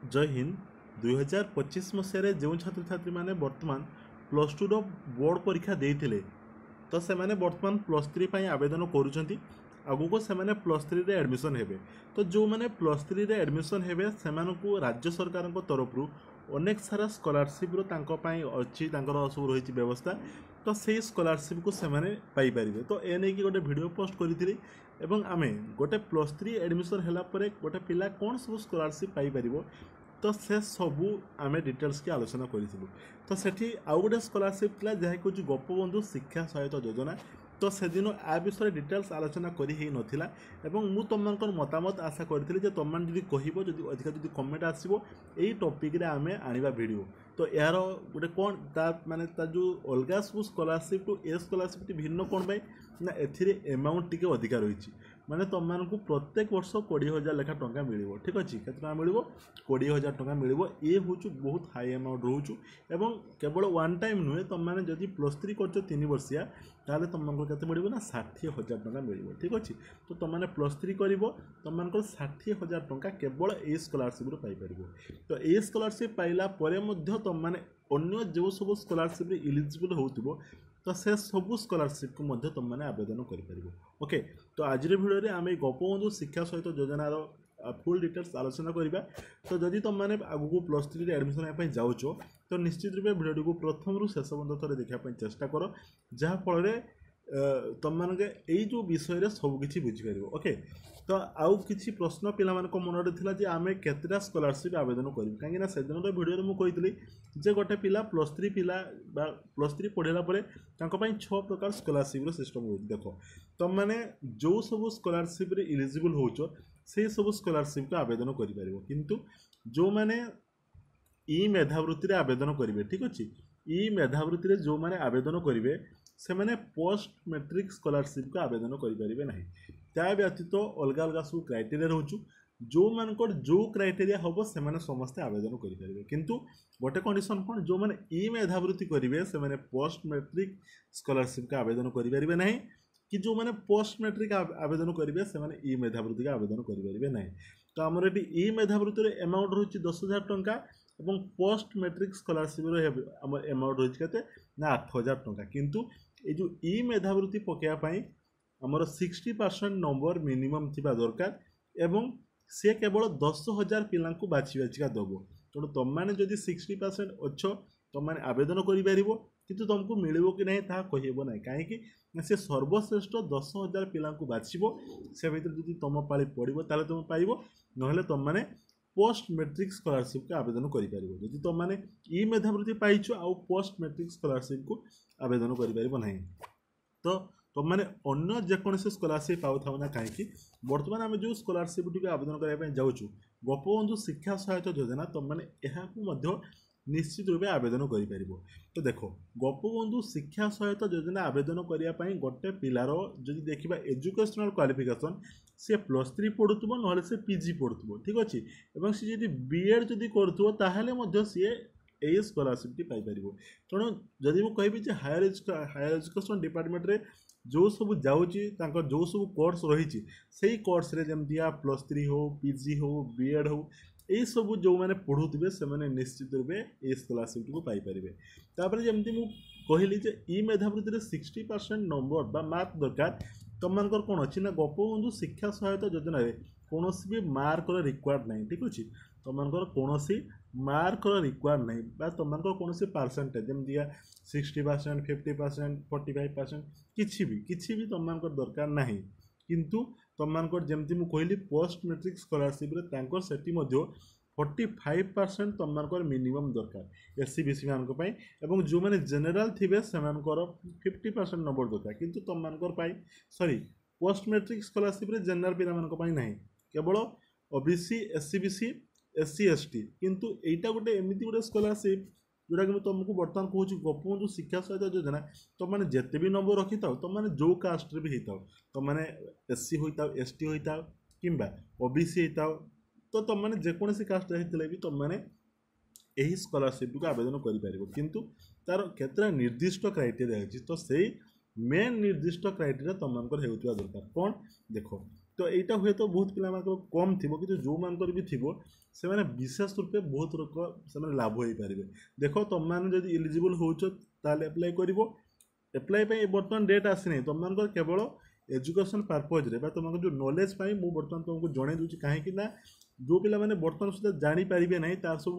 जय हिंद 2025 मसीह जो छात्र छात्री मैंने वर्तमान प्लस टू बोर्ड परीक्षा देते तो से वर्तमान प्लस थ्री आवेदन करुँच आगू से प्लस थ्री एडमिशन हे तो जो मैंने प्लस थ्री एडमिशन हे से राज्य सरकार तरफ अनेक सारा स्कॉलरशिप अच्छी सब रही व्यवस्था तो से स्कॉलरशिप को से पाइपर तो ए नहीं कि गोटे वीडियो पोस्ट करी एवं आमे गोटे प्लस थ्री एडमिशन है गोटे पिला कौन सब स्कॉलरशिप पाइपर तो से सबू आमे डिटेल्स की आलोचना करूँ तो सेठी आउ गोटे स्कॉलरशिप था जहाँ कि गोपबंधु शिक्षा सहायता योजना तो से दिन आ विषय डिटेल्स आलोचना करी ही नथिला एवं मु तुमको मतामत आशा करी तुम जब कह अधिक जब कमेंट आसो यही टॉपिक रे आमे आनिबा वीडियो तो यार गोटे कौन माने जो अलग सब स्कॉलरशिप टू ए स्कॉलरशिप भिन्न कौन पाई ना एथिरे अमाउंट टिके अधिका रही माने तुमको प्रत्येक वर्ष 20,000 लेखा टंका मिल ठीक अच्छे के मिल 20,000 टंका मिल ये हूँ बहुत हाई अमाउंट रोचु एवं केवल वन टाइम नुहे तुम मैंने जदि प्लस थ्री कर 3 वर्षिया ताले तुमको केते मिल ना 60,000 टंका मिल ठीक अच्छे तो तुमने प्लस थ्री कर तुमको 60,000 टंका केवल ये स्कॉलरशिप पाइपर तो ये स्कॉलरशिप पाइला तुमने अन्य जो सब स्कॉलरशिप इलिजिबल हो तो से सबू स्कॉलरशिप को तुमने आवेदन कर ओके तो आज भिडियो आम गोपबंधु शिक्षा सहित योजनार फुल डिटेल्स आलोचना करवा तो जदि तुम मैंने आगू प्लस थ्री एडमिशन जाऊच तो निश्चित रूप भिडियो को प्रथम रू शेष बंध थोड़े देखापी चेष्टा कर जहाँफल तुम मानके यही जो विषय सबकि बुझीपर ओके तो आउ किसी प्रश्न पिला मन में आम केतटा स्कॉलरशिप आवेदन करूँ कहीं से दिन भिडियो मुझे कही गोटे पिला प्लस थ्री पिला प्लस थ्री पढ़ाला 6 प्रकार स्कॉलरशिप सिस्टम हो देख तुम मैंने जो सब स्कॉलरशिप इलिजिबल हो से सब स्कॉलरशिप को आवेदन कर किंतु जो मैंने ई मेधावृत्ति आवेदन करेंगे ठीक अच्छे ई मेधावृत्ति जो मैंने आवेदन करेंगे से मैंने पोस्ट मैट्रिक स्कॉलरशिप को आवेदन करेंगे ना त्या व्यतीत अलग अलग सब क्राइटेरिया रोचु जो मानकर जो क्राइटेरिया हम से समस्ते आवेदन करेंगे किंतु गोटे कंडीशन कौन जो मैंने ई मेधावृत्ति करेंगे से मैंने पोस्ट मैट्रिक स्कॉलरशिप का आवेदन करेंगे ना कि जो मैंने पोस्ट मैट्रिक आवेदन करेंगे से मैंने ई मेधावृत्ति का आवेदन करेंगे ना तो आमर ये ई मेधावृत्ति अमाउंट रही 10,000 टंका और पोस्ट मैट्रिक स्कॉलरशिप आम अमाउंट रही है ना 8,000 टंका किंतु ये जो ई मेधावृत्ति पकड़ापी आमर 60% नंबर मिनिमम थी दरकार एवं सी केवल 10,000 पिला बाछी बाछिका दब तेणु तुम मैंने जदि 60% अच्छ तुम मैंने आवेदन कर किंतु तुमको मिल कि नहीं ता कहब ना कहीं से सर्वश्रेष्ठ 10,000 पिला बाछब से भर जब तुम पाली पड़ो ताले तुम पाइब ना तुम मैंने पोस्ट मैट्रिक स्कॉलरशिप को आवेदन करें जब तुम मैंने ई मेधावृत्ति पाइछ आउ पोस्ट मैट्रिक स्कॉलरशिप को आवेदन करना तो तुम मैंने अन्य जेकोसी स्कॉलरशिप पाऊ था ना कहीं बर्तमान आम जो स्कॉलरशिप टी आवेदन करने जाऊँ गोपबंधु शिक्षा सहायता योजना तुम मैंने यहाँ निश्चित रूप आवेदन कर तो देख गोपबंधु शिक्षा सहायता योजना आवेदन करने गोटे पिलार जदि देखा एजुकेशनल क्वालिफिकेशन सी प्लस थ्री पढ़ुव ना से पीजी पढ़ुव ठीक अच्छे और सी जब बीएड जदि कर सी यही स्कॉलरशिप पाइपर तेणु जदि मुझे कहि हायर एजुकेशन डिपार्टमेंट रे जो सब जाऊँगी जो सब कोर्स रही से कोर्स रे जमती प्लस थ्री हो पीजी हो बीएड हो यही सब जो मैंने पढ़ुवे से मैंने निश्चित रूपे ये स्कॉलरशिप को पाइपर तापर जमती कहली ई मेधावृत्ति 60% नंबर बा मार्क दरकार तुम मानकर कौन अच्छी ना गोपबंधु शिक्षा सहायता योजना कौन भी मार्कर रिक्वायर्ड नहीं ठीक अच्छे तुम मानकर कौन मार्कर रिक्वायर्ड नहीं तुम कौन परसेंटेज जमी 60%, 50%, 45% किसी भी तुम दरकार ना किंतु तुम जमती कहली पोस्ट मैट्रिक स्कॉलरशिप से 45% तुम मिनिमम दरकार एससी बीसी मान जो मैंने जेनेल थे से 50% नंबर दरकार किंतु तुम सॉरी पोस्ट मैट्रिक स्कॉलरशिप जेनेल पिला ना केवल OBC SC BC SC ST किंतु एटा गोटे एमती गोटे स्कॉलरशिप जोटा कि तुमको बर्तमान कहूँ गोपबंधु शिक्षा सहायता योजना तुम मैंने जिते भी नंबर रखी था तुम मैंने जो कास्ट भी होता तुम मैंने एससी होता एसटी होता कि ओबीसी होता तो तुम मैंने जेकोसी कास्ट होते भी तुम मैंने यही स्कॉलरशिप को आवेदन कर किंतु तार केतटा निर्दिष्ट क्राइटेरिया अच्छी तो से मेन निर्दिष्ट क्राइटेरिया तुम होता दरकार कौन देख तो यहाँ हुए तो बहुत पिला कम थी कि जो मानकर भी थी से विशेष रूपे बहुत लोक से लाभ हो पारे। देख तुम मैंने जब इलिजिबल हो एप्लाई कर एप्लाई बर्तमान डेट आसी ना तुम मान केवल एजुकेशन पर्पज रे तुम जो नॉलेज मुझे बर्तमान तुमको जन दूसरी कहीं जो पिला मैंने बर्तमान सुधा जानीपारे ना तार सब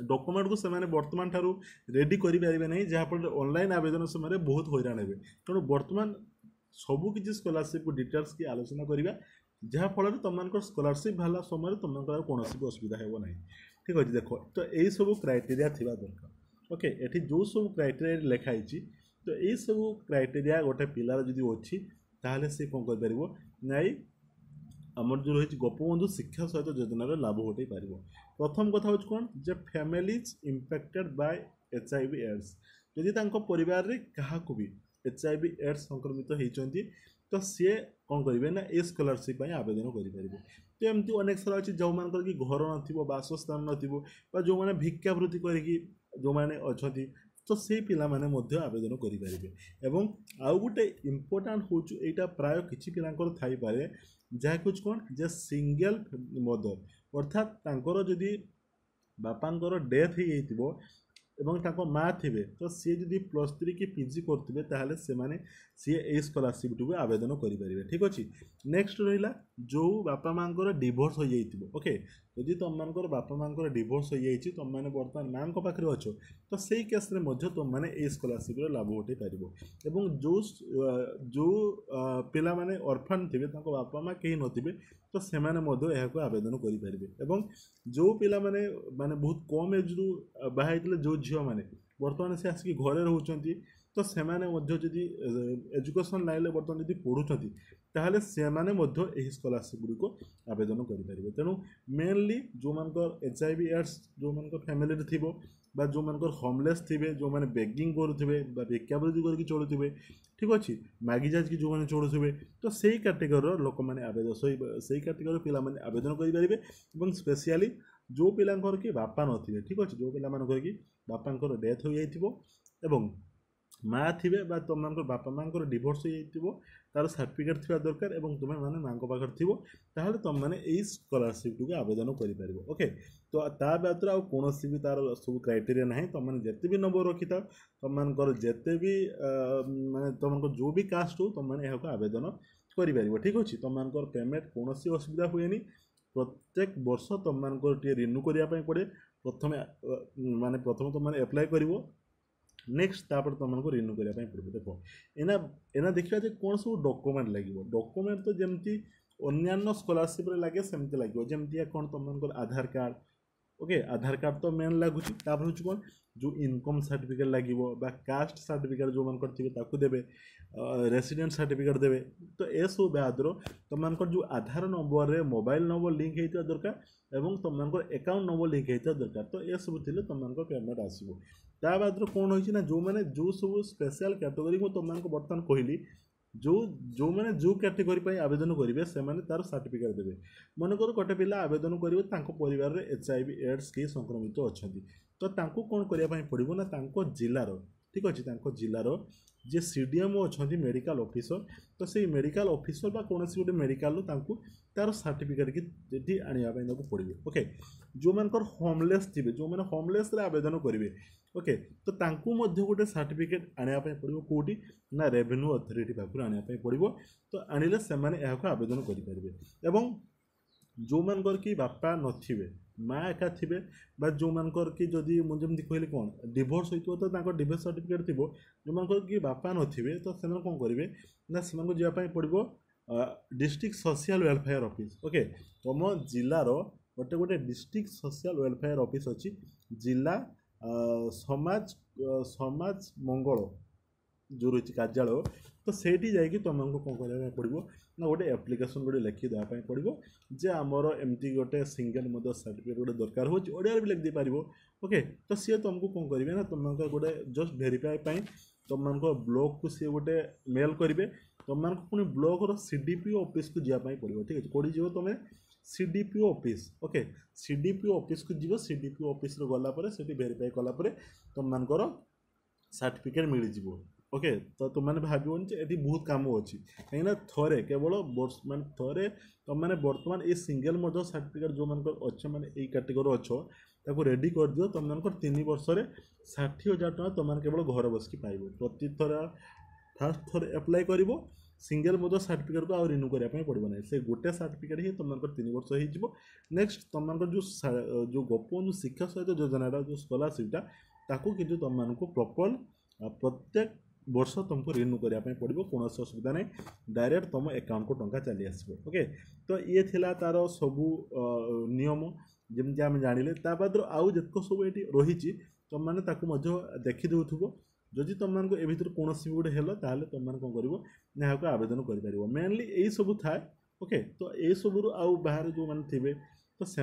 डॉक्यूमेंट को से बर्तमान ठारू रेडी करें ना जहाँफल ऑनलाइन आवेदन समय बहुत हैरान हे तेणु बर्तमान सबकि स्कॉलरशिप को डिटेल्स की आलोचना करवा जहाँफल तुम स्कॉलरशिप बाहर समय तुम कौन भी असुविधा हो ना। ठीक अच्छे देख तो यही सब क्राइटेरिया थी दरकार। ओके ये जो सब क्राइटेरिया लिखाई तो यही सब क्राइटेरिया गोटे पिलार जो अच्छी ताहले से कौन कर नाई आमर जो रही गोपबंधु शिक्षा सहित योजनार लाभ उठाई पार। प्रथम कथा हूँ कौन जे families impacted by HIV AIDS यदि परिवार रे क्या भी HIV एड्स संक्रमित होती तो सी कौन करेंगे ना ये स्कॉलरशिप आवेदन करेंगे। तो एमती अनेक सारा अच्छी जो मान कि घर नसस्थान न जो मैंने भिक्षावृत्ति करी जो मैंने अच्छा तो से पिला माने मध्य आवेदन करेंगे। एवं आउ गोटे इम्पोर्टाट हूँ यहाँ प्राय किसी पिलांकर थाई पारे जहाँ कुछ कौन जे सिंगल मदर अर्थात जदि बापांकर डेथ हो एवं ताको माँ थे तो सी जदि +3 कि PG करते ताहले से माने सी ए स्कॉलरशिप को आवेदन करेंगे। ठीक अच्छे नेक्स्ट रहा जो बापा माँ डिवोर्स हो जाइए। ओके यदि तुम मान बापा माँ डिवोर्स हो जाइए तुम मैंने बर्तमान माँ को पाखे अच्छो तो सही केस तुम मैंने ए स्कॉलरशिप लाभ उठे पार। जो जो पिला माने ऑर्फन थे बापा माँ कहीं नथिबे तो से आवेदन करेंगे। जो पिला माने माने बहुत कम एज रु बाहर जो झील मैंने बर्तमान से आसिक घरे रोचती तो से एजुकेशन लाइन में बर्तमान जब पढ़ुं ताहले से स्कॉलरशिप गुड़िक आवेदन करेंगे। तेणु मेनली जो मान HIV एड्स जो मान फैमिली थी जो मान होमलेस थे जो मैंने बेगिंग करुवे भिक्षावृत्ति करके चलुवे। ठीक अच्छे मागी जाज की जो मैंने चलुवे तो सही कैटेगोरी लोक मैंने आवेदन सही कैटेगोरी पिला माने आवेदन करेंगे। स्पेशली जो पिलांकर कि बापा नथिबे। ठीक अच्छे जो पिला मानकर कि बापांकर डेथ हो जाइथिबो एवं माँ थे तुम बापा माँ डिवोर्स हो जाइथिबो तार सर्टिफिकेट थी दरकार एवं तुम्हें माने माँ पाखे थी ताहले तुम मैंने यही स्कॉलरशिप को आवेदन करें। ओके तो ता व्यतीत आउ कौन भी तार सब क्राइटेरिया ना तुम मैंने जिते भी नंबर रखी था तुम मान जिते भी माने तुम जो भी कास्ट हो तुम मैंने यहाँ आवेदन करें। ठीक अच्छे तुम मान पेमेंट कौन असुविधा हुए प्रत्येक वर्ष तुम मान रिन्यू करने पड़े प्रथम माने प्रथम तुम मैंने एप्लाई कर नेक्स्ट तापर तुमको रिन्यू करने पड़े। देख एना देखा कौन सब डॉक्यूमेंट लगे डॉक्यूमेंट तो जमती अन्य स्कॉलरशिप लगे सेमती लगे जमती कौन तुम आधार कार्ड। ओके आधार कार्ड तो मेन लगुच कौन जो इनकम सर्टिफिकेट लगे कास्ट सर्टिफिकेट जो मन थे देवे रेसिडेंट सर्टिफिकेट देवे। तो ये सब बादर तुम जो आधार नंबर रे मोबाइल नंबर लिंक होता दरकार एवं तुम अकाउंट नंबर लिंक होता दरकार। तो ये सब थे तुम पेमेंट आसो ता बादर कौन होना जो मैंने जो सब स्पेशल कैटेगरी को तुमको बर्तमान कहली जो जो मैंने जो कैटेगरी आवेदन करेंगे से तार सर्टिफिकेट देवे। मनकर गोटे पिला आवेदन करेंगे परिवार में HIV एड्स के संक्रमित अच्छा तो कौन करने पड़ो ना जिलार। ठीक अच्छे जिलार जे CDMO अच्छा मेडिकल ऑफिसर तो से मेडिकल ऑफिसर बा कौन गोटे मेडिकल तार सर्टिफिकेट की आने पड़े। ओके जो मानकर होमलेस थे जो मैंने होमलेस आवेदन करेंगे। ओके तो गोटे सर्टिफिकेट आने पड़ो कौटी ना रेवेन्यू अथॉरिटी पाखु आने पड़ो तो आनिले से आवेदन करेंगे। जो मानकर कि बापा नथिबे माँ एका थे जो मानकर कि जदि मुझे कहली कौन डिवोर्स हो तो डिवोर्स सर्टिफिकेट थी जो मानकर कि बापा नथिबे तो से कौन करेंगे ना से जावाई पड़ो district social welfare office. Okay तुम जिलार गोटे गोटे डिस्ट्रिक्ट सोशल वेलफेयर ऑफिस अच्छी जिला समाज समाज मंगल जो रही कार्यालय तो सेठी जाकि तुमको कौन करने पड़ो ना गोटे एप्लिकेशन गोटे लिखि देवाई पड़ो जे आमर एमती गोटे सिंगल मदर सर्टिफिकेट गोटे दरकार हो भी लिख दे पार। ओके तो सी तुमको कौन करेंगे ना तुम गोटे जस्ट वेरीफाई तुम ब्लॉक को सी गोटे मेल करेंगे तुम पुणी ब्लॉक CDPO ऑफिस को जावाई पड़ो। ठीक है कौटी जीव तुम CDPO office. Okay CDPO office को जीव CDPO ऑफिस गलापर से वेरीफाई कलापर तुम सर्टिफिकेट मिल जाव। ओके तो तुमने भावन ये बहुत कम अच्छी कहीं थे केवल मान थे तुमने बर्तमान ये सिंगल मदर सर्टिफिकेट जो मान अच्छे मैंने ये कैटेगोरी अच्छो ताको रेडी कर दियो तुम 3 वर्ष 60,000 टका तुम केवल घर बसिक पाइब प्रति थर फास्ट थर एप्लाय कर सिंगल मदर सर्टिफिकेट को रिन्यू करने पड़ो ना से गोटे सर्टिफिकेट ही तुम 3 वर्ष हो नेक्स्ट तुम जो गोपबंधु शिक्षा सहित योजना जो स्कॉलरशिपटा ताकू कि तुमको प्रॉपर प्रत्येक वर्ष तुमको रिन्यू करने पड़ो कौन असुविधा नहीं डायरेक्ट तुम अकाउंट को टंका चली आसो ओके तो ये थिला तार सबू नियम जमी आम जानिले बाद आउ जितक सब ये रही तुमने देखी देउथुबो जदि तुमको ए भीतर कौन भी गोटे हेल्ला तुम कौन कर यहाँ आवेदन कर मेनली यही सब थाए ओके तो ये सब आउ बाहर जो मैंने थे तो से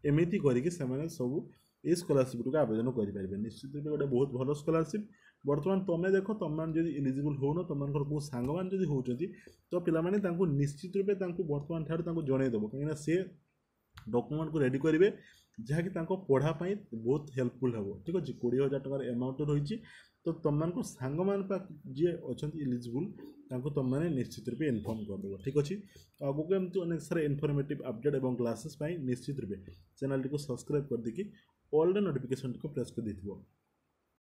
एमती करके सब ये स्कॉलरशिप को आवेदन करेंगे निश्चित रूप गोटे बहुत भल स्कॉलरशिप बर्तमान तुम्हें देख तुम जब इलिजिबल हो तुम कौ सांग मैंने होती तो पाने निश्चित रूपे बर्तमान ठार जनईदेव कहीं सी डॉक्यूमेंट को रेडी करेंगे जहाँकि पढ़ापी बहुत हेल्पफुल हे ठीक अच्छे 20,000 टकर एमाउंट रही तो तुमको सांग मान जी अच्छा इलिजिबल तुमने निश्चित रूपे इनफॉर्म करदेव ठीक अच्छे आगे एमती अनेक सारा इनफॉर्मेटिव अपडेट और क्लासेस निश्चित रूपे चैनल को सब्सक्राइब कर देखिए ऑल नोटिफिकेशन को प्रेस कर देथिबो।